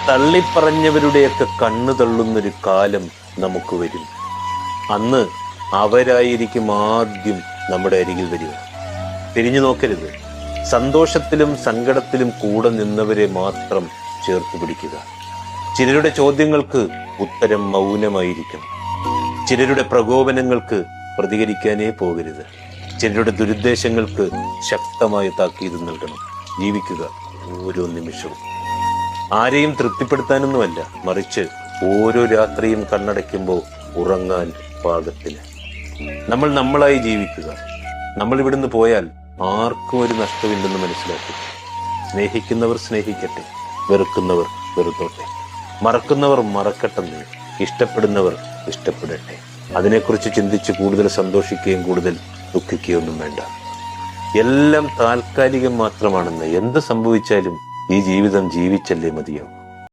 തള്ളിപ്പറഞ്ഞവരുടെയൊക്കെ കണ്ണു തള്ളുന്നൊരു കാലം നമുക്ക് വരും. അന്ന് അവരായിരിക്കും ആദ്യം നമ്മുടെ അരികിൽ വരിക. തിരിഞ്ഞു നോക്കരുത്. സന്തോഷത്തിലും സങ്കടത്തിലും കൂടെ നിന്നവരെ മാത്രം ചേർത്ത് പിടിക്കുക. ചിലരുടെ ചോദ്യങ്ങൾക്ക് ഉത്തരം മൗനമായിരിക്കണം. ചിലരുടെ പ്രകോപനങ്ങൾക്ക് പ്രതികരിക്കാനേ പോകരുത്. ചിലരുടെ ദുരുദ്ദേശങ്ങൾക്ക് ശക്തമായ താക്കീത് നൽകണം. ജീവിക്കുക ഓരോ നിമിഷവും. ആരെയും തൃപ്തിപ്പെടുത്താനൊന്നുമല്ല, മറിച്ച് ഓരോ രാത്രിയും കണ്ണടയ്ക്കുമ്പോൾ ഉറങ്ങാൻ പാകത്തിന് നമ്മൾ നമ്മളായി ജീവിക്കുക. നമ്മൾ ഇവിടുന്ന് പോയാൽ ആർക്കും ഒരു നഷ്ടമില്ലെന്ന് മനസ്സിലാക്കുക. സ്നേഹിക്കുന്നവർ സ്നേഹിക്കട്ടെ, വെറുക്കുന്നവർ വെറുത്തോട്ടെ, മറക്കുന്നവർ മറക്കട്ടെന്ന്, ഇഷ്ടപ്പെടുന്നവർ ഇഷ്ടപ്പെടട്ടെ. അതിനെക്കുറിച്ച് ചിന്തിച്ച് കൂടുതൽ സന്തോഷിക്കുകയും കൂടുതൽ ദുഃഖിക്കുകയൊന്നും വേണ്ട. എല്ലാം താൽക്കാലികം മാത്രമാണെന്ന്. എന്ത് സംഭവിച്ചാലും ഈ ജീവിതം ജീവിച്ചല്ലേ മതിയാവും.